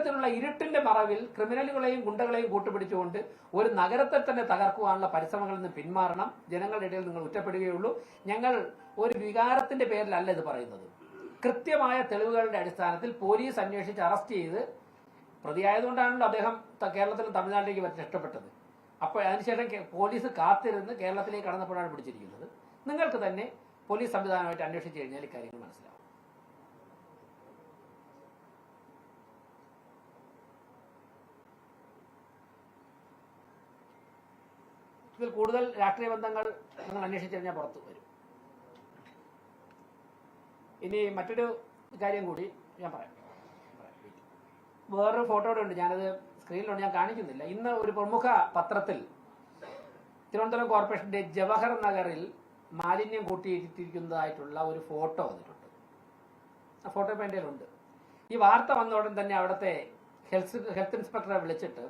ഇത്തരത്തിലുള്ള ഇരുട്ടിന്റെ മറവിൽ ക്രിമിനലുകളെയും ഗുണ്ടകളെയും കൂട്ടുപിടിച്ചുകൊണ്ട് ഒരു നഗരത്തെ തന്നെ തകർക്കുവാനുള്ള പരിശ്രമങ്ങളിൽ നിന്ന് പിന്മാറണം. ജനങ്ങളുടെ ഇടയിൽ നിങ്ങൾ ഒറ്റപ്പെടുകയുള്ളൂ. ഞങ്ങൾ ഒരു വികാരത്തിന്റെ പേരിലല്ല ഇത് പറയുന്നത്. കൃത്യമായ തെളിവുകളുടെ അടിസ്ഥാനത്തിൽ പോലീസ് അന്വേഷിച്ച് അറസ്റ്റ് ചെയ്ത് പ്രതിയായതുകൊണ്ടാണല്ലോ അദ്ദേഹം കേരളത്തിലും തമിഴ്നാട്ടിലേക്ക് രക്ഷപ്പെട്ടത്. അപ്പോൾ അതിനുശേഷം പോലീസ് കാത്തിരുന്ന് കേരളത്തിലേക്ക് കടന്നപ്പോഴാണ് പിടിച്ചിരിക്കുന്നത്. നിങ്ങൾക്ക് തന്നെ പോലീസ് സംവിധാനമായിട്ട് അന്വേഷിച്ച് കഴിഞ്ഞാൽ ഇക്കാര്യങ്ങൾ മനസ്സിലാവും. ഇതിൽ കൂടുതൽ രാഷ്ട്രീയ ബന്ധങ്ങൾ നിങ്ങൾ അന്വേഷിച്ചു കഴിഞ്ഞാൽ പുറത്തു വരും. ഇനി മറ്റൊരു കാര്യം കൂടി ഞാൻ പറയാം. വേറൊരു ഫോട്ടോയുടെ ഉണ്ട്, ഞാനത് സ്ക്രീനിലുണ്ട്, ഞാൻ കാണിക്കുന്നില്ല. ഇന്ന് ഒരു പ്രമുഖ പത്രത്തിൽ തിരുവനന്തപുരം കോർപ്പറേഷന്റെ ജവഹർ നഗറിൽ മാലിന്യം കൂട്ടിയിട്ടിരിക്കുന്നതായിട്ടുള്ള ഒരു ഫോട്ടോ വന്നിട്ടുണ്ട്. ആ ഫോട്ടോ ഇപ്പം എൻ്റെ കയ്യിലുണ്ട്. ഈ വാർത്ത വന്ന ഉടൻ തന്നെ അവിടുത്തെ ഹെൽത്ത് ഇൻസ്പെക്ടറെ വിളിച്ചിട്ട്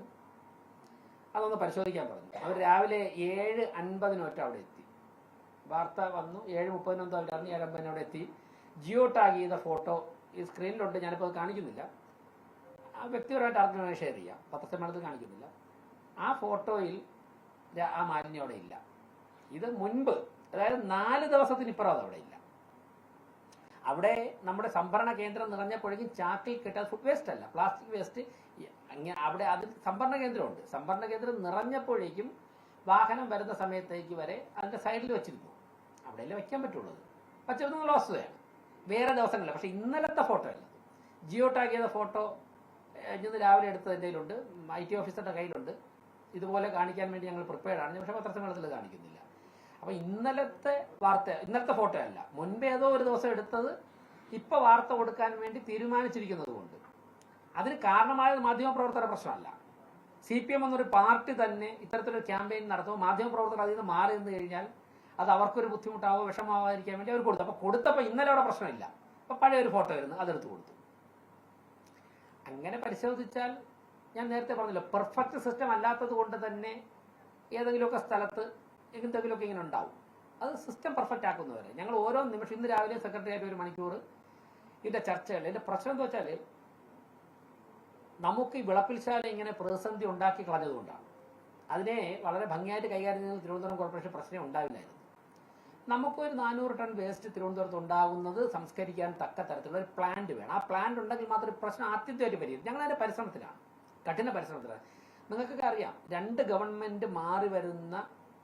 അതൊന്ന് പരിശോധിക്കാൻ പറഞ്ഞു. അവർ രാവിലെ 7:50 അവിടെ എത്തി. വാർത്ത വന്നു 7:30 അവർ അറിഞ്ഞ് 7:50 അവിടെ എത്തി. ജിയോ ടാഗ് ചെയ്ത ഫോട്ടോ ഈ സ്ക്രീനിലുണ്ട്, ഞാനിപ്പോൾ അത് കാണിക്കുന്നില്ല. ആ വ്യക്തിപരമായിട്ട് ആർക്കും വേണമെങ്കിൽ ഷെയർ ചെയ്യാം, പത്രസമ്മേളനത്തിൽ കാണിക്കുന്നില്ല. ആ ഫോട്ടോയിൽ ആ മാലിന്യം അവിടെ ഇല്ല. ഇത് മുൻപ്, അതായത് 4 ദിവസത്തിനിപ്പുറം അത് അവിടെ ഇല്ല. അവിടെ നമ്മുടെ സംഭരണ കേന്ദ്രം നിറഞ്ഞപ്പോഴേക്കും ചാക്കിൽ കിട്ടാൻ ഫുഡ് വേസ്റ്റ് അല്ല, പ്ലാസ്റ്റിക് വേസ്റ്റ് അവിടെ അതിൽ സംഭരണ കേന്ദ്രമുണ്ട്. സംഭരണ കേന്ദ്രം നിറഞ്ഞപ്പോഴേക്കും വാഹനം വരുന്ന സമയത്തേക്ക് വരെ അതിന്റെ സൈഡിൽ വെച്ചിരുന്നു. അവിടെയല്ലേ വയ്ക്കാൻ പറ്റുള്ളത്, വച്ചിരുന്നുള്ള വസ്തുതയാണ്. വേറെ ദിവസങ്ങളില്ല. പക്ഷെ ഇന്നലത്തെ ഫോട്ടോ അല്ല, ജിയോ ടാഗ് ചെയ്ത ഫോട്ടോ ഇന്ന് രാവിലെ എടുത്തത് എൻ്റെ കയ്യിലുണ്ട്, IT ഓഫീസറുടെ കയ്യിലുണ്ട്. ഇതുപോലെ കാണിക്കാൻ വേണ്ടി ഞങ്ങൾ പ്രിപ്പയർഡാണ്, പക്ഷെ പത്രസമ്മേളനത്തിൽ കാണിക്കുന്നില്ല. അപ്പൊ ഇന്നലത്തെ ഫോട്ടോ അല്ല, മുൻപ് ഏതോ ഒരു ദിവസം എടുത്തത് ഇപ്പൊ വാർത്ത കൊടുക്കാൻ വേണ്ടി തീരുമാനിച്ചിരിക്കുന്നത് കൊണ്ട്. അതിന് കാരണമായത് മാധ്യമപ്രവർത്തകരുടെ പ്രശ്നമല്ല. CPM എന്നൊരു പാർട്ടി തന്നെ ഇത്തരത്തിലൊരു ക്യാമ്പയിൻ നടത്തുമ്പോൾ മാധ്യമപ്രവർത്തകർ അതിൽ നിന്ന് മാറി നിന്ന് കഴിഞ്ഞാൽ അത് അവർക്കൊരു ബുദ്ധിമുട്ടാവോ വിഷമാവാതിരിക്കാൻ വേണ്ടി അവർ കൊടുത്തു. അപ്പൊ കൊടുത്തപ്പോൾ ഇന്നലെ അവിടെ പ്രശ്നമില്ല, അപ്പൊ പഴയ ഒരു ഫോട്ടോ വരുന്നു, അതെടുത്ത് കൊടുത്തു. അങ്ങനെ പരിശോധിച്ചാൽ ഞാൻ നേരത്തെ പറഞ്ഞല്ലോ, പെർഫെക്റ്റ് സിസ്റ്റം അല്ലാത്തത് കൊണ്ട് തന്നെ ഏതെങ്കിലുമൊക്കെ സ്ഥലത്ത് എന്തെങ്കിലുമൊക്കെ ഇങ്ങനെ ഉണ്ടാവും. അത് സിസ്റ്റം പെർഫെക്റ്റ് ആക്കുന്നവരെ ഞങ്ങൾ ഓരോ നിമിഷം, ഇന്ന് രാവിലെ സെക്രട്ടറിയായിട്ട് 1 മണിക്കൂർ ഇതിന്റെ ചർച്ചകൾ. ഇതിന്റെ പ്രശ്നം എന്താ വെച്ചാൽ, നമുക്ക് ഈ വിളപ്പിൽശാല ഇങ്ങനെ പ്രതിസന്ധി ഉണ്ടാക്കി കളഞ്ഞതുകൊണ്ടാണ്. അതിനെ വളരെ ഭംഗിയായിട്ട് കൈകാര്യം ചെയ്യുന്ന തിരുവനന്തപുരം കോർപ്പറേഷൻ പ്രശ്നം ഉണ്ടാവില്ലായിരുന്നു. നമുക്കൊരു 400 ടൺ വേസ്റ്റ് തിരുവനന്തപുരത്ത് ഉണ്ടാകുന്നത് സംസ്കരിക്കാൻ തക്ക തരത്തിലുള്ള ഒരു പ്ലാന്റ് വേണം. ആ പ്ലാന്റ് ഉണ്ടെങ്കിൽ മാത്രമേ പ്രശ്നം ആദ്യത്തേക്ക് പരിഹരിക്കും. ഞങ്ങൾ അതിന്റെ പരിശ്രമത്തിലാണ്, കഠിന പരിശ്രമത്തിലാണ്. നിങ്ങൾക്കൊക്കെ അറിയാം, 2 ഗവൺമെന്റ് മാറി വരുന്ന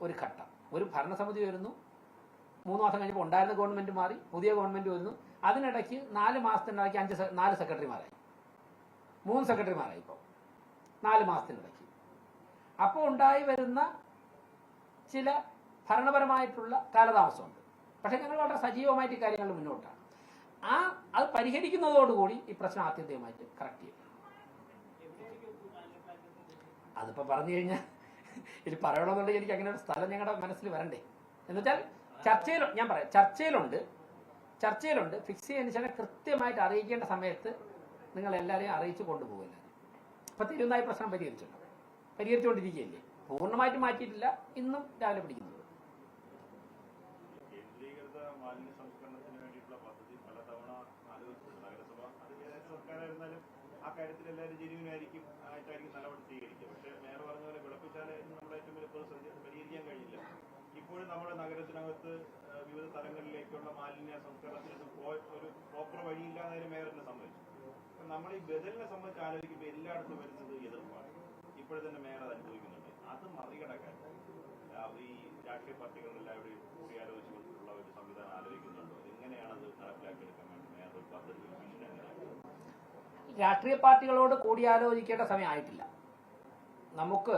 ഒരു ഘട്ടം. ഒരു ഭരണസമിതി വരുന്നു, 3 മാസം കഴിഞ്ഞപ്പോൾ ഉണ്ടായിരുന്ന ഗവൺമെന്റ് മാറി, പുതിയ ഗവൺമെന്റ് വരുന്നു. അതിനിടയ്ക്ക് 4 മാസത്തിനിടയ്ക്ക് 4 സെക്രട്ടറിമാരായി, 3 സെക്രട്ടറിമാരായി ഇപ്പോൾ 4 മാസത്തിനിടയ്ക്ക്. അപ്പോൾ ഉണ്ടായി വരുന്ന ചില ഭരണപരമായിട്ടുള്ള കാലതാമസമുണ്ട്. പക്ഷെ ഞങ്ങൾ വളരെ സജീവമായിട്ട് ഈ കാര്യങ്ങൾ മുന്നോട്ടാണ്. അത് പരിഹരിക്കുന്നതോടുകൂടി ഈ പ്രശ്നം ആത്യന്തികമായിട്ട് കറക്റ്റ് ചെയ്യും. അതിപ്പോൾ പറഞ്ഞു കഴിഞ്ഞാൽ ഇത് പറയണമെന്നുണ്ടെങ്കിൽ എനിക്ക് അങ്ങനെ ഒരു സ്ഥലം ഞങ്ങളുടെ മനസ്സിൽ വരണ്ടേ. എന്നുവെച്ചാൽ ഞാൻ പറയാം, ചർച്ചയിലുണ്ട് ഫിക്സ് ചെയ്യുന്ന ശേഷം കൃത്യമായിട്ട് അറിയിക്കേണ്ട സമയത്ത് നിങ്ങൾ എല്ലാവരെയും അറിയിച്ചു കൊണ്ടുപോകില്ല. ഇപ്പൊ തിരുവനന്തപുരം പ്രശ്നം പരിഹരിച്ചുകൊണ്ടിരിക്കുകയല്ലേ, പൂർണ്ണമായിട്ട് മാറ്റിയിട്ടില്ല. ഇന്നും രാവിലെ പിടിക്കുന്നത് മാലിന്യ സംസ്കരണത്തിന് വേണ്ടിയിട്ടുള്ള പദ്ധതി പലതവണ ആലോചിച്ചിട്ടുണ്ട് നഗരസഭ. അത് ഏത് സർക്കാരായിരുന്നാലും ആ കാര്യത്തിൽ എല്ലാവരും ജെന്യുവിനായിരിക്കും നടപടി സ്വീകരിക്കുക. പക്ഷേ മേയർ പറഞ്ഞ പോലെ വിളപ്പിച്ചാലായിരുന്നു നമ്മുടെ ഏറ്റവും വലിയ പ്രതിസന്ധി, പരിഹരിക്കാൻ കഴിഞ്ഞില്ല. ഇപ്പോഴും നമ്മുടെ നഗരത്തിനകത്ത് വിവിധ തലങ്ങളിലേക്കുള്ള മാലിന്യ സംസ്കരണത്തിന് ഒരു പ്രോപ്പർ വഴിയില്ലാന്നതിന് മേയറിനെ സംബന്ധിച്ചു. നമ്മൾ ഈ ബദലിനെ സംബന്ധിച്ച് ആലോചിക്കുമ്പോൾ എല്ലായിടത്തും വരുന്നത് എതിർപ്പാണ്. ഇപ്പോഴും തന്നെ മേയർ അത് അനുഭവിക്കുന്നുണ്ട്. അത് മറികടക്കാൻ ഈ രാഷ്ട്രീയ പാർട്ടികളെല്ലാവരും കൂടിയാലോചിച്ചുകൊണ്ടുള്ള ഒരു സംവിധാനം ആലോചിക്കുന്നുണ്ടോ? എങ്ങനെയാണത് നടപ്പിലാക്കിയെടുക്കാൻ വേണ്ടി മേയർ ഒരു പദ്ധതി മിഷൻ എങ്ങനെയാണ്? രാഷ്ട്രീയ പാർട്ടികളോട് കൂടിയാലോചിക്കേണ്ട സമയമായിട്ടില്ല. നമുക്ക്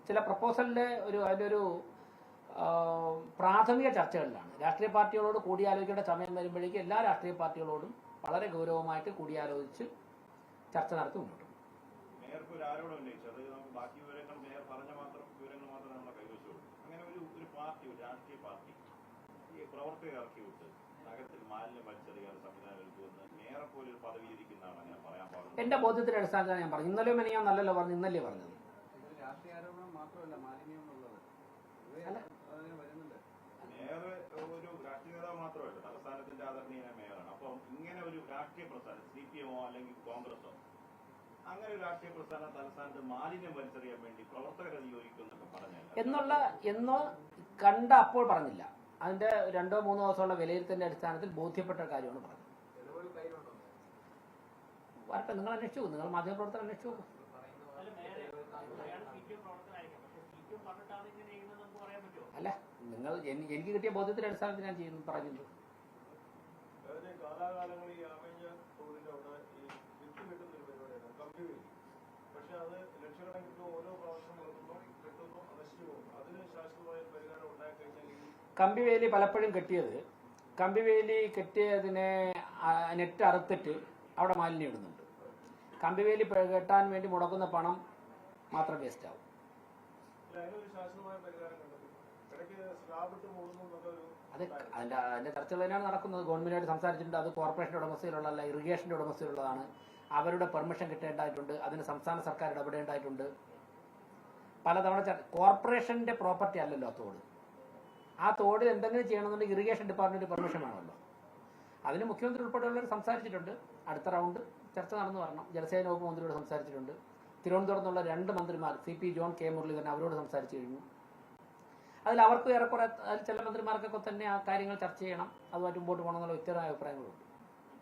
ചില പ്രപ്പോസലിന്റെ അതിൻ്റെ ഒരു പ്രാഥമിക ചർച്ചകളിലാണ്. രാഷ്ട്രീയ പാർട്ടികളോട് കൂടിയാലോചിക്കേണ്ട സമയം വരുമ്പോഴേക്കും എല്ലാ രാഷ്ട്രീയ പാർട്ടികളോടും വളരെ ഗൗരവമായിട്ട് കൂടിയാലോചിച്ച് ചർച്ച നടത്തി മുന്നോട്ട്. മേയർക്ക് ഒരു ആരോപണം ഉന്നയിച്ചു, അത് നമുക്ക് ബാക്കി വിവരങ്ങൾ മേയർ പറഞ്ഞ വിവരങ്ങൾ മാത്രമേ നമ്മളെ കൈവശമുള്ളൂ. അങ്ങനെ ഒരു പാർട്ടി, ഒരു രാഷ്ട്രീയ പാർട്ടി ഈ പ്രവർത്തകരെ ഇറക്കി വിട്ട് നഗരത്തിൽ മാലിന്യം വലിച്ചെറിയാൻ സംവിധാനം എടുക്കുമെന്ന് മേയറെ പോലെ ഒരു പദവി ഇരിക്കുന്നതാണ് അങ്ങനെ പറയാൻ പാടുള്ളത്. എന്റെ ബോധ്യത്തിന്റെ അടിസ്ഥാനത്തിലാണ് ഞാൻ പറഞ്ഞു. ഇന്നലെ ഞാൻ നല്ലല്ലോ പറഞ്ഞു, ഇന്നല്ലേ പറഞ്ഞത്. രാഷ്ട്രീയ ആരോപണം മാത്രമല്ല മാലിന്യം എന്നുള്ളത് മേയർ ഒരു രാഷ്ട്രീയ നേതാവ് മാത്രമല്ല, തലസ്ഥാനത്തിന്റെ ആദരണീയനായ മേയറാണ്. അപ്പം ഇങ്ങനെ ഒരു രാഷ്ട്രീയ പ്രസ്ഥാനം CPM അല്ലെങ്കിൽ കോൺഗ്രസോ അങ്ങനെ ഒരു രാഷ്ട്രീയ പ്രസ്ഥാനം തലസ്ഥാനത്ത് മാലിന്യം വലിച്ചെറിയാൻ വേണ്ടി പ്രവർത്തകരെ നിയോഗിക്കുമെന്നൊക്കെ പറഞ്ഞാൽ എന്നോ കണ്ട അപ്പോൾ പറഞ്ഞില്ല. അതിന്റെ 2-3 ദിവസമുള്ള വിലയിരുത്തലിന്റെ അടിസ്ഥാനത്തിൽ ബോധ്യപ്പെട്ട കാര്യമാണ് പറഞ്ഞത്. വരട്ടെ, നിങ്ങൾ അന്വേഷിച്ചു പോകും, നിങ്ങൾ മാധ്യമപ്രവർത്തകർ അന്വേഷിച്ചു പോകും. അല്ല, നിങ്ങൾ എനിക്ക് കിട്ടിയ ബോധ്യത്തിന്റെ അടിസ്ഥാനത്തിൽ ഞാൻ ചെയ്യുന്നു പറയുന്നത്. കാലാകാലങ്ങളിൽ ഈ ആമേഞ്ഞ തോടിന്റെ അവിടെ ഈ വിത്ത് കിട്ടുന്ന ഒരു പരിപാടിയാണ് കമ്പിവേലി. പക്ഷെ അത് ലക്ഷക്കണക്കിന് ഓരോ പ്രാവശ്യം വളർത്തുമ്പോൾ കിട്ടുന്നു, നശിച്ചു പോകും. അതിന് ശാശ്വതമായ പരിഹാരം ഉണ്ടായിക്കഴിഞ്ഞാൽ കമ്പിവേലി പലപ്പോഴും കമ്പിവേലി കെട്ടിയതിനെ നെറ്റ് അറുത്തിട്ട് അവിടെ മാലിന്യം ഇടുന്നുണ്ട്. കമ്പിവേലി കെട്ടാൻ വേണ്ടി മുടക്കുന്ന പണം മാത്രം വേസ്റ്റ് ആവും. അതിനൊരു ശാശ്വതമായ പരിഹാരം കണ്ടെത്തും. ഇടയ്ക്ക് സ്ലാബിട്ട് മൂടുന്നു എന്നൊരു അത് അതിന്റെ ചർച്ചകൾ തന്നെയാണ് നടക്കുന്നത്. ഗവൺമെന്റുമായിട്ട് സംസാരിച്ചിട്ടുണ്ട്. അത് കോർപ്പറേഷന്റെ ഉടമസ്ഥയിലുള്ളതല്ല, ഇറിഗേഷന്റെ ഉടമസ്ഥയിലുള്ളതാണ്. അവരുടെ പെർമിഷൻ കിട്ടേണ്ടതായിട്ടുണ്ട്. അതിന് സംസ്ഥാന സർക്കാർ ഇടപെടേണ്ടതായിട്ടുണ്ട്. പലതവണ കോർപ്പറേഷന്റെ പ്രോപ്പർട്ടി അല്ലല്ലോ ആ തോട്. ആ തോടിൽ എന്തെങ്കിലും ചെയ്യണമെന്നുണ്ടെങ്കിൽ ഇറിഗേഷൻ ഡിപ്പാർട്ട്മെന്റ് പെർമിഷൻ വേണമല്ലോ. അതിന് മുഖ്യമന്ത്രി ഉൾപ്പെടെയുള്ളവർ സംസാരിച്ചിട്ടുണ്ട്. അടുത്ത റൗണ്ട് ചർച്ച നടന്നു വരണം. ജലസേന വകുപ്പ് മന്ത്രിയോട് സംസാരിച്ചിട്ടുണ്ട്. തിരുവനന്തപുരത്ത് നിന്നുള്ള 2 മന്ത്രിമാർ CP ജോൺ, K മുരളീധരൻ അവരോട് സംസാരിച്ചു കഴിഞ്ഞു. അതിൽ അവർക്ക് ഏറെക്കുറെ ചില മന്ത്രിമാർക്കൊക്കെ തന്നെ ആ കാര്യങ്ങൾ ചർച്ച ചെയ്യണം, അതുമായിട്ട് മുമ്പോട്ട് പോകണം എന്നുള്ള വ്യക്തമായ അഭിപ്രായങ്ങളുണ്ട്.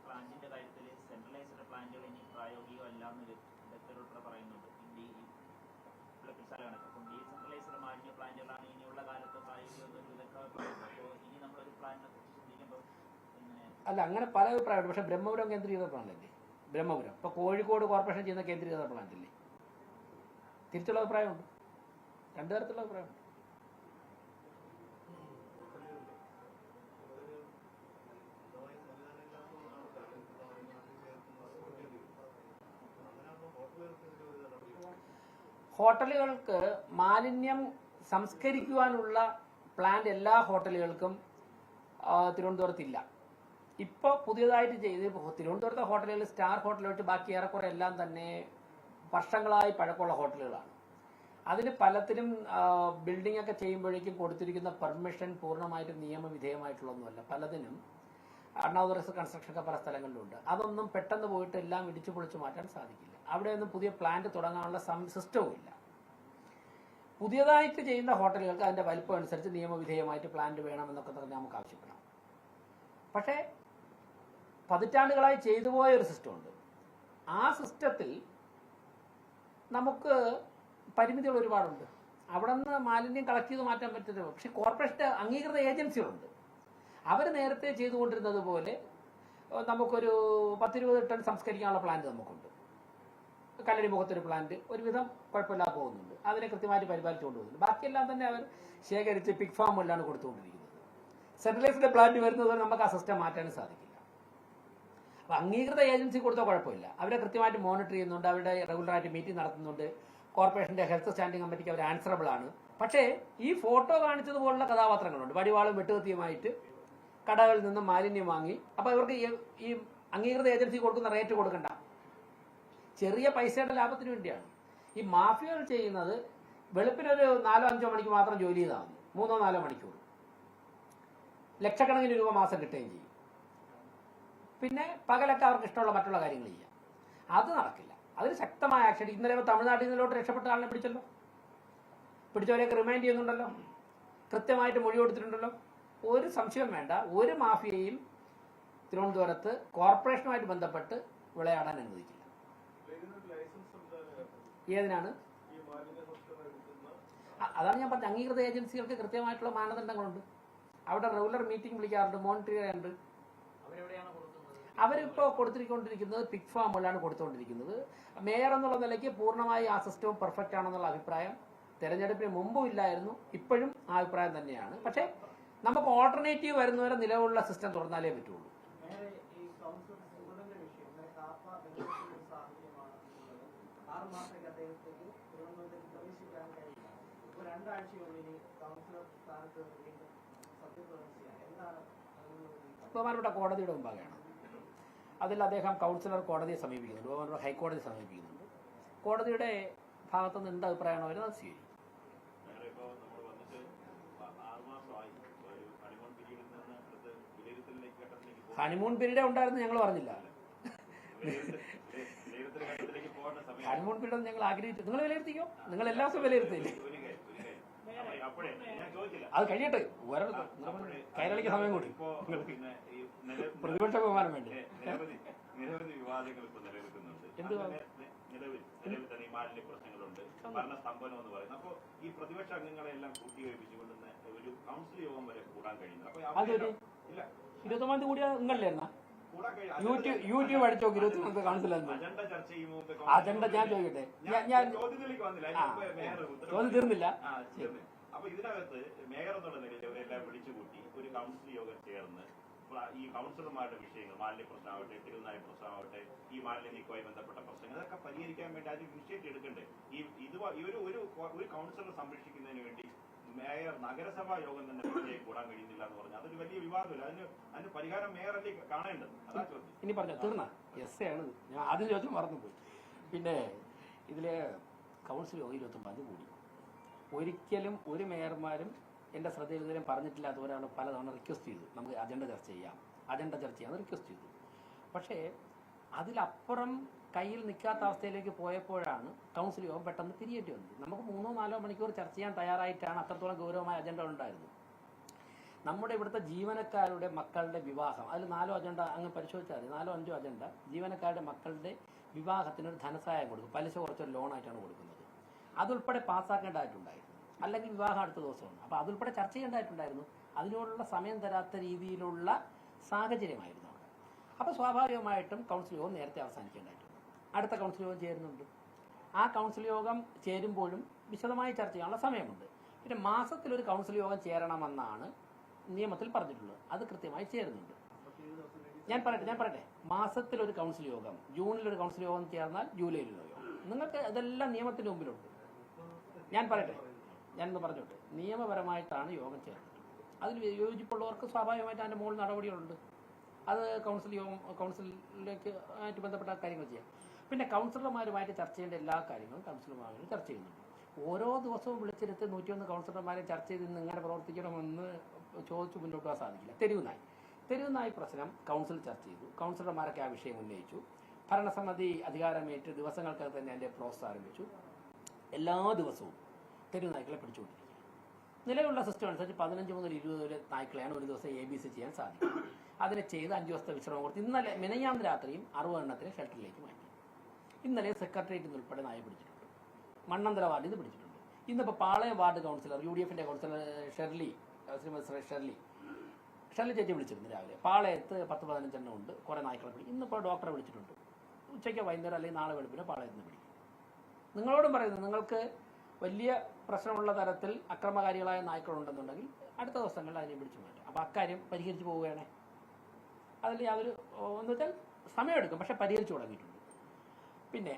പ്ലാന്റിന്റെ കാര്യത്തിൽ സെൻട്രലൈസ്ഡ് പ്ലാന്റുകൾ ഇനി പ്രായോഗികമല്ല എന്ന് വിദഗ്ധരുൾപ്പെടെ പറയുന്നുണ്ട്. അപ്പം ഡീസെൻട്രലൈസ്ഡ് മാലിന്യ പ്ലാന്റുകളാണ് ഇനിയുള്ള കാലത്ത് പ്രായോഗികം ഇതൊക്കെ പറയുന്നത്. അപ്പോൾ ഇനി നമ്മളൊരു പ്ലാന്റിനെ കുറിച്ച് ചിന്തിക്കുമ്പോൾ അല്ല, അങ്ങനെ പല അഭിപ്രായമുണ്ട്. പക്ഷേ ബ്രഹ്മപുരം കേന്ദ്രീകൃത പ്ലാന്റല്ലേ? ബ്രഹ്മപുരം ഇപ്പോൾ കോഴിക്കോട് കോർപ്പറേഷൻ ചെയ്യുന്ന കേന്ദ്രീകൃത പ്ലാന്റല്ലേ? തിരിച്ചുള്ള അഭിപ്രായമുണ്ട്. 2 തരത്തിലുള്ള അഭിപ്രായമുണ്ട്. ഹോട്ടലുകൾക്ക് മാലിന്യം സംസ്കരിക്കുവാനുള്ള പ്ലാന്റ് എല്ലാ ഹോട്ടലുകൾക്കും തിരുവനന്തപുരത്തില്ല. ഇപ്പോൾ പുതിയതായിട്ട് ചെയ്ത് തിരുവനന്തപുരത്തെ ഹോട്ടലുകൾ സ്റ്റാർ ഹോട്ടൽ വെച്ച് ബാക്കി ഏറെക്കുറെ എല്ലാം തന്നെ വർഷങ്ങളായി പഴക്കമുള്ള ഹോട്ടലുകളാണ്. അതിന് പലത്തിനും ബിൽഡിംഗ് ഒക്കെ ചെയ്യുമ്പോഴേക്കും കൊടുത്തിരിക്കുന്ന പെർമിഷൻ പൂർണ്ണമായിട്ടും നിയമവിധേയമായിട്ടുള്ളതൊന്നുമല്ല. പലതിനും അൺഓതറൈസ്ഡ് കൺസ്ട്രക്ഷൻ ഒക്കെ പല സ്ഥലങ്ങളിലുണ്ട്. അതൊന്നും പെട്ടെന്ന് പോയിട്ട് എല്ലാം ഇടിച്ചു പൊളിച്ചു മാറ്റാൻ സാധിക്കില്ല. അവിടെയൊന്നും പുതിയ പ്ലാന്റ് തുടങ്ങാനുള്ള സിസ്റ്റവും ഇല്ല. പുതിയതായിട്ട് ചെയ്യുന്ന ഹോട്ടലുകൾക്ക് അതിൻ്റെ വലിപ്പം അനുസരിച്ച് നിയമവിധേയമായിട്ട് പ്ലാന്റ് വേണമെന്നൊക്കെ തന്നെ നമുക്ക് ആവശ്യപ്പെടാം. പക്ഷേ പതിറ്റാണ്ടുകളായി ചെയ്തു പോയ ഒരു സിസ്റ്റമുണ്ട്. ആ സിസ്റ്റത്തിൽ നമുക്ക് പരിമിതികൾ ഒരുപാടുണ്ട്. അവിടെ നിന്ന് മാലിന്യം കളക്ട് ചെയ്ത് മാറ്റാൻ പറ്റുന്നത്. പക്ഷേ കോർപ്പറേഷൻ്റെ അംഗീകൃത ഏജൻസികളുണ്ട്. അവർ നേരത്തെ ചെയ്തുകൊണ്ടിരുന്നത് പോലെ നമുക്കൊരു 10-20 ടൺ സംസ്കരിക്കാനുള്ള പ്ലാന്റ് നമുക്കുണ്ട്. കല്ലടി മുഖത്തൊരു പ്ലാന്റ് ഒരുവിധം കുഴപ്പമില്ലാതെ പോകുന്നുണ്ട്. അതിനെ കൃത്യമായിട്ട് പരിപാലിച്ചുകൊണ്ട് പോകുന്നുണ്ട്. ബാക്കിയെല്ലാം തന്നെ അവർ ശേഖരിച്ച് പിഗ് ഫാമുകളിലാണ് കൊടുത്തുകൊണ്ടിരിക്കുന്നത്. സെൻട്രലൈസ്ഡ് പ്ലാന്റ് വരുന്നത് നമുക്ക് ആ സിസ്റ്റം മാറ്റാനും സാധിക്കില്ല. അപ്പോൾ അംഗീകൃത ഏജൻസി കൊടുത്താൽ കുഴപ്പമില്ല. അവരെ കൃത്യമായിട്ട് മോണിറ്റർ ചെയ്യുന്നുണ്ട്. അവരുടെ റെഗുലറായിട്ട് മീറ്റിംഗ് നടത്തുന്നുണ്ട്. കോർപ്പറേഷന്റെ ഹെൽത്ത് സ്റ്റാൻഡിംഗ് കമ്മിറ്റിക്ക് അവർ ആൻസറബിൾ ആണ്. പക്ഷേ ഈ ഫോട്ടോ കാണിച്ചതുപോലുള്ള കഥാപാത്രങ്ങളുണ്ട്. വടിവാളും വെട്ടുകത്തിയുമായിട്ട് കടകളിൽ നിന്നും മാലിന്യം വാങ്ങി. അപ്പോൾ ഇവർക്ക് ഈ അംഗീകൃത ഏജൻസി കൊടുക്കുന്ന റേറ്റ് കൊടുക്കണ്ട, ചെറിയ പൈസയുടെ ലാഭത്തിന് വേണ്ടിയാണ്. ഈ മാഫിയകൾ ചെയ്യുന്നത് വെളുപ്പിനൊരു 4-5 മണിക്ക് മാത്രം ജോലി ചെയ്താൽ മതി, 3-4 മണിക്കൂർ ലക്ഷക്കണക്കിന് രൂപ മാസം കിട്ടുകയും ചെയ്യും. പിന്നെ പകലൊക്കെ അവർക്ക് ഇഷ്ടമുള്ള മറ്റുള്ള കാര്യങ്ങൾ ചെയ്യാം. അത് നടക്കില്ല. അതിന് ശക്തമായ ആക്ഷൻ. ഇന്നലെ തമിഴ്നാട്ടിൽ നിന്നിലോട്ട് രക്ഷപ്പെട്ട ആളിനെ പിടിച്ചല്ലോ, പിടിച്ചവരെയൊക്കെ റിമൈൻഡ് ചെയ്യുന്നുണ്ടല്ലോ, കൃത്യമായിട്ട് മൊഴി കൊടുത്തിട്ടുണ്ടല്ലോ. ഒരു സംശയം വേണ്ട, ഒരു മാഫിയയും തിരുവനന്തപുരത്ത് കോർപ്പറേഷനുമായിട്ട് ബന്ധപ്പെട്ട് വിളയാടാൻ അനുവദിക്കില്ല. ഏതിനാണ്? അതാണ് ഞാൻ പറഞ്ഞത്. അംഗീകൃത ഏജൻസികൾക്ക് കൃത്യമായിട്ടുള്ള മാനദണ്ഡങ്ങളുണ്ട്. അവിടെ റെഗുലർ മീറ്റിംഗ് വിളിക്കാറുണ്ട്, മോണിറ്റർ ചെയ്യാറുണ്ട്. അവരിപ്പോൾ കൊടുത്തിരിക്കുന്നത് പിഗ് ഫാമുകളാണ് കൊടുത്തുകൊണ്ടിരിക്കുന്നത്. മേയർ എന്നുള്ള നിലയ്ക്ക് പൂർണ്ണമായി ആ സിസ്റ്റവും പെർഫെക്റ്റ് ആണെന്നുള്ള അഭിപ്രായം തെരഞ്ഞെടുപ്പിന് മുമ്പും ഇല്ലായിരുന്നു, ഇപ്പോഴും ആ അഭിപ്രായം തന്നെയാണ്. പക്ഷേ നമുക്ക് ഓൾട്ടർനേറ്റീവ് വരുന്നവരെ നിലവിലുള്ള സിസ്റ്റം തുറന്നാലേ പറ്റുള്ളൂ. ബഹുമാനപ്പെട്ട കോടതിയുടെ മുമ്പാകെയാണ്. അതിൽ അദ്ദേഹം കൗൺസിലർ കോടതിയെ സമീപിക്കുന്നുണ്ട്, ബഹുമാനപ്പെട്ട ഹൈക്കോടതിയെ സമീപിക്കുന്നുണ്ട്. കോടതിയുടെ ഭാഗത്തുനിന്ന് എന്ത് അഭിപ്രായമാണോ വരുന്നത് അത് സ്വീകരിക്കും. ഹണിമൂൺ പീരീഡ് ഉണ്ടായിരുന്നു ഞങ്ങൾ പറഞ്ഞില്ല. വിലയിരുത്തൽ ഘട്ടത്തിലേക്ക് പോകേണ്ട സമയം ഹണിമൂൺ പീരീഡ് ഞങ്ങൾ ആഗ്രഹിച്ചു. നിങ്ങൾ വിലയിരുത്തിക്കോ, നിങ്ങൾ എല്ലാ ദിവസവും വിലയിരുത്തില്ലേ? അപ്പോഴേ ഞാൻ ചോദിച്ചില്ല, അത് കഴിയട്ടെ, കൈരളിക്ക് സമയം കൂടി. ഇപ്പോ പിന്നെ ഈ പ്രതിപക്ഷ ബഹുമാനം വേണ്ടി നിരവധി വിവാദങ്ങൾ ഇപ്പൊ നിലനിൽക്കുന്നുണ്ട്. എന്ത് നിലവിൽ തന്നെ ഈ മാലിന്യ പ്രശ്നങ്ങളുണ്ട്, ഭരണസ്തംഭനം എന്ന് പറയുന്നത്. അപ്പൊ ഈ പ്രതിപക്ഷ അംഗങ്ങളെ എല്ലാം കൂട്ടിയോജിപ്പിച്ചുകൊണ്ട് ഒരു കൗൺസിൽ യോഗം വരെ കൂടാൻ കഴിയുന്നത്. അപ്പൊ അതൊരു ഇല്ല 29 തീയതി കൂടിയ നിങ്ങളില്ലെന്നാ കൂടാൻ യൂട്യൂബ് അടിച്ചോ 29 കൗൺസിൽ അജണ്ട ചർച്ച ചെയ്യുമ്പോൾ അജണ്ട ഞാൻ ചോദിക്കട്ടെ, ഞാൻ ചോദ്യത്തിലേക്ക് വന്നില്ല. ചോദ്യം തീർന്നില്ല. അപ്പൊ ഇതിനകത്ത് മേയർ എന്നുള്ള നിലയിൽ അവരെല്ലാം വിളിച്ചുകൂട്ടി ഒരു കൗൺസിൽ യോഗം ചേർന്ന് ഈ കൗൺസിലർമാരുടെ വിഷയങ്ങൾ, മാലിന്യ പ്രശ്നമാവട്ടെ, തിരുവനായ പ്രശ്നമാവട്ടെ, ഈ മാലിന്യ നീക്കവുമായി ബന്ധപ്പെട്ട പ്രശ്നങ്ങൾ, അതൊക്കെ പരിഹരിക്കാൻ വേണ്ടി അതിന് ഇനിഷ്യേറ്റീവ് എടുക്കണ്ടേ? ഒരു കൗൺസിലർ സംരക്ഷിക്കുന്നതിന് വേണ്ടി മേയർ നഗരസഭാ യോഗം തന്നെ വിജയം കൂടാൻ കഴിയുന്നില്ല എന്ന് പറഞ്ഞാൽ അതൊരു വലിയ വിവാദമില്ല. അതിന് പരിഹാരം മേയറല്ലേ കാണേണ്ടത്? അതാ ചോദ്യം. ഇനി പറഞ്ഞോ, തീർന്ന എസ് ആണ് ഞാൻ ആദ്യം ചോദിച്ചു മറന്നുപോയി. പിന്നെ ഇതില് കൗൺസിൽ യോഗം 29 കൂടി. ഒരിക്കലും ഒരു മേയർമാരും എൻ്റെ ശ്രദ്ധയിൽ ഇതുവരെ പറഞ്ഞിട്ടില്ലാത്ത ഒരാൾ പലതവണ റിക്വസ്റ്റ് ചെയ്തു, നമുക്ക് അജണ്ട ചർച്ച ചെയ്യാം റിക്വസ്റ്റ് ചെയ്തു. പക്ഷേ അതിലപ്പുറം കയ്യിൽ നിൽക്കാത്ത അവസ്ഥയിലേക്ക് പോയപ്പോഴാണ് കൗൺസിൽ യോഗം പെട്ടെന്ന് തിരിയേണ്ടി വന്നത്. നമുക്ക് 3-4 മണിക്കൂർ ചർച്ച ചെയ്യാൻ തയ്യാറായിട്ടാണ് അത്രത്തോളം ഗൗരവമായ അജണ്ട ഉണ്ടായിരുന്നത്. നമ്മുടെ ഇവിടുത്തെ ജീവനക്കാരുടെ മക്കളുടെ വിവാഹം, അതിൽ 4 അജണ്ട അങ്ങ് പരിശോധിച്ചാൽ മതി. 4-5 അജണ്ട ജീവനക്കാരുടെ മക്കളുടെ വിവാഹത്തിനൊരു ധനസഹായം കൊടുക്കും, പലിശ കുറച്ചൊരു ലോണായിട്ടാണ് കൊടുക്കുന്നത്. അതുൾപ്പെടെ പാസ്സാക്കേണ്ടതായിട്ടുണ്ടായിരുന്നു, അല്ലെങ്കിൽ വിവാഹം അടുത്ത ദിവസമാണ്. അപ്പോൾ അതുൾപ്പെടെ ചർച്ച ചെയ്യേണ്ടതായിട്ടുണ്ടായിരുന്നു. അതിനോടുള്ള സമയം തരാത്ത രീതിയിലുള്ള സാഹചര്യമായിരുന്നു അവിടെ. അപ്പോൾ സ്വാഭാവികമായിട്ടും കൗൺസിൽ യോഗം നേരത്തെ അവസാനിക്കേണ്ടതായിട്ടുണ്ട്. അടുത്ത കൗൺസിൽ യോഗം ചേരുന്നുണ്ട്. ആ കൗൺസിൽ യോഗം ചേരുമ്പോഴും വിശദമായി ചർച്ച ചെയ്യാനുള്ള സമയമുണ്ട്. പിന്നെ മാസത്തിലൊരു കൗൺസിൽ യോഗം ചേരണമെന്നാണ് നിയമത്തിൽ പറഞ്ഞിട്ടുള്ളത്. അത് കൃത്യമായി ചേരുന്നുണ്ട്. ഞാൻ പറയട്ടെ, മാസത്തിലൊരു കൗൺസിൽ യോഗം, ജൂണിലൊരു കൗൺസിൽ യോഗം ചേർന്നാൽ ജൂലൈയിലൊരു യോഗം. നിങ്ങൾക്ക് അതെല്ലാം നിയമത്തിന് മുമ്പിലുണ്ട്. ഞാനൊന്ന് പറഞ്ഞോട്ടെ, നിയമപരമായിട്ടാണ് യോഗം ചേർന്നത്. അതിൽ യോജിപ്പുള്ളവർക്ക് സ്വാഭാവികമായിട്ട് അതിൻ്റെ മുകളിൽ നടപടികളുണ്ട്. അത് കൗൺസിലിലേക്ക് ആയിട്ട് ബന്ധപ്പെട്ട കാര്യങ്ങൾ ചെയ്യാം. പിന്നെ കൗൺസിലർമാരുമായിട്ട് ചർച്ച ചെയ്യേണ്ട എല്ലാ കാര്യങ്ങളും കൗൺസിലർമാരും ചർച്ച ചെയ്യുന്നുണ്ട്. ഓരോ ദിവസവും വിളിച്ചെടുത്ത് 101 കൗൺസിലർമാരെ ചർച്ച ചെയ്ത് ഇന്ന് ഇങ്ങനെ പ്രവർത്തിക്കണമെന്ന് ചോദിച്ച് മുന്നോട്ട് പോകാൻ സാധിക്കില്ല. തെരുവുനായി പ്രശ്നം കൗൺസിൽ ചർച്ച ചെയ്തു. കൗൺസിലർമാരൊക്കെ ആ വിഷയം ഉന്നയിച്ചു. ഭരണസമിതി അധികാരമേറ്റ് ദിവസങ്ങൾക്ക് തന്നെ അതിൻ്റെ പ്രോസസ് ആരംഭിച്ചു. എല്ലാ ദിവസവും തെരുവുനായ്ക്കളെ പിടിച്ചുകൊണ്ടിരിക്കുക. നിലവിലുള്ള സിസ്റ്റം അനുസരിച്ച് 15 മുതൽ 20 നായ്ക്കളെയാണ് ഒരു ദിവസം ABC ചെയ്യാൻ സാധിക്കും. അതിനെ ചെയ്ത് 5 ദിവസത്തെ വിശ്രമം കൊടുത്ത് ഇന്നലെ മിനിഞ്ഞാന്ന് രാത്രിയും 60 എണ്ണത്തിനെ ഷെൽട്ടറിലേക്ക് മാറ്റി. ഇന്നലെ സെക്രട്ടേറിയറ്റിൽ നിന്ന് ഉൾപ്പെടെ നായ പിടിച്ചിട്ടുണ്ട്. മണ്ണന്തല വാർഡിൽ നിന്ന് പിടിച്ചിട്ടുണ്ട്. ഇന്നിപ്പോൾ പാളയം വാർഡ് കൗൺസിലർ UDFന്റെ കൗൺസിലർ ഷെർലി ചേച്ചി വിളിച്ചിരുന്നു രാവിലെ. പാളയത്ത് 10-15 എണ്ണം ഉണ്ട്, കുറേ നായ്ക്കളെ പിടിക്കും. ഇന്നിപ്പോൾ ഡോക്ടറെ വിളിച്ചിട്ടുണ്ട്. ഉച്ചയ്ക്ക് വൈകുന്നേരം അല്ലെങ്കിൽ നാളെ വെളുപ്പിന് പാളയത്ത് നിന്ന് പിടിക്കും. നിങ്ങളോടും പറയുന്നത്, നിങ്ങൾക്ക് വലിയ പ്രശ്നമുള്ള തരത്തിൽ അക്രമകാരികളായ നായ്ക്കളുണ്ടെന്നുണ്ടെങ്കിൽ അടുത്ത ദിവസങ്ങളിൽ അതിനെ പിടിച്ചു മാറ്റും. അപ്പോൾ അക്കാര്യം പരിഹരിച്ച് പോവുകയാണേ. അതിൽ യാതൊരു എന്ന് വെച്ചാൽ സമയമെടുക്കും, പക്ഷെ പരിഹരിച്ചു തുടങ്ങിയിട്ടുണ്ട്. പിന്നെ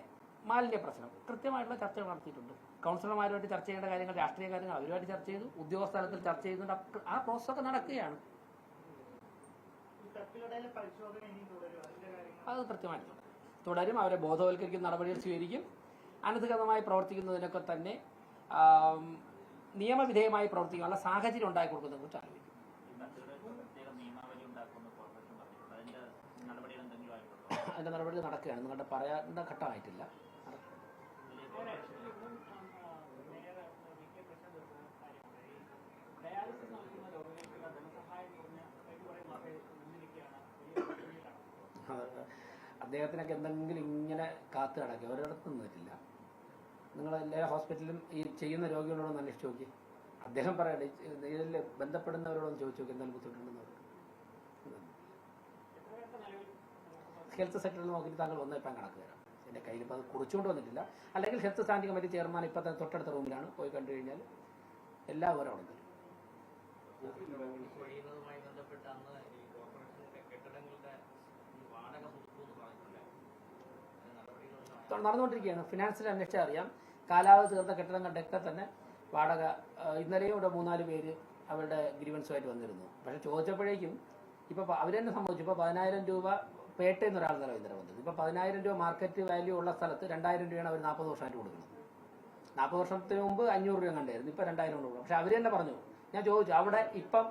മാലിന്യ പ്രശ്നം കൃത്യമായിട്ടുള്ള ചർച്ചകൾ നടത്തിയിട്ടുണ്ട്. കൗൺസിലർമാരുമായിട്ട് ചർച്ച ചെയ്യേണ്ട കാര്യങ്ങൾ, രാഷ്ട്രീയ കാര്യങ്ങൾ അവരുമായിട്ട് ചർച്ച ചെയ്തു. ഉദ്യോഗസ്ഥ തലത്തിൽ ചർച്ച ചെയ്യുന്നുണ്ട്. ആ പ്രോസസ്സൊക്കെ നടക്കുകയാണ്. അത് കൃത്യമായിട്ട് തുടരും. അവരെ ബോധവൽക്കരിക്കുന്ന നടപടികൾ സ്വീകരിക്കും. അനധികൃതമായി പ്രവർത്തിക്കുന്നതിനൊക്കെ തന്നെ നിയമവിധേയമായി പ്രവർത്തിക്കാനുള്ള സാഹചര്യം ഉണ്ടാക്കി കൊടുക്കുന്നതിനെ കുറിച്ച് ആലോചിക്കും. അതിന്റെ നടപടി നടക്കുകയാണ്. നിങ്ങളുടെ പറയേണ്ട ഘട്ടമായിട്ടില്ല. അദ്ദേഹത്തിനൊക്കെ എന്തെങ്കിലും ഇങ്ങനെ കാത്തു കിടക്കുക, ഒരിടത്തും നിന്നിട്ടില്ല. നിങ്ങൾ എല്ലാ ഹോസ്പിറ്റലിലും ഈ ചെയ്യുന്ന രോഗികളോടൊന്ന് അന്വേഷിച്ച് നോക്കി. അദ്ദേഹം പറയട്ടെ, ഇതിൽ ബന്ധപ്പെടുന്നവരോടൊന്ന് ചോദിച്ചു നോക്കി എന്തെങ്കിലും ബുദ്ധിമുട്ടുണ്ടെന്ന്. ഹെൽത്ത് സെക്ടറിൽ നോക്കിയിട്ട് താങ്കൾ വന്നിട്ടാൻ കണക്ക് തരാം. എൻ്റെ കയ്യിൽ ഇപ്പോൾ അത് കുറിച്ചുകൊണ്ട് വന്നിട്ടില്ല. അല്ലെങ്കിൽ ഹെൽത്ത് സ്റ്റാൻഡിംഗ് കമ്മിറ്റി ചെയർമാൻ ഇപ്പം തന്നെ തൊട്ടടുത്ത റൂമിലാണ്. പോയി കണ്ടു കഴിഞ്ഞാൽ എല്ലാ വിവരം അവിടെ തരും. നടന്നുകൊണ്ടിരിക്കുകയാണ്. ഫിനാൻസിൽ അന്വേഷിച്ചാൽ അറിയാം. കാലാവധി തീർത്ത കെട്ടിടങ്ങളുടെയൊക്കെ തന്നെ വാടക ഇന്നലെയും ഇവിടെ 3-4 പേര് അവരുടെ ഗ്രീവൻസുമായിട്ട് വന്നിരുന്നു. പക്ഷെ ചോദിച്ചപ്പോഴേക്കും ഇപ്പോൾ അവർ തന്നെ സംഭവിച്ചു. ഇപ്പോൾ 10,000 രൂപ പേട്ടയിൽ നിന്ന് ഒരാൾ നില ഇന്നലെ വന്നത്. ഇപ്പോൾ 10,000 രൂപ മാർക്കറ്റ് വാല്യൂ ഉള്ള സ്ഥലത്ത് 2,000 രൂപയാണ് അവർ 40 വർഷമായിട്ട് കൊടുക്കുന്നത്. 40 വർഷത്തിന് മുമ്പ് 500 രൂപ കണ്ടായിരുന്നു, ഇപ്പോൾ 2,000 രൂപ. പക്ഷെ അവർ തന്നെ പറഞ്ഞു, ഞാൻ ചോദിച്ചു അവിടെ ഇപ്പം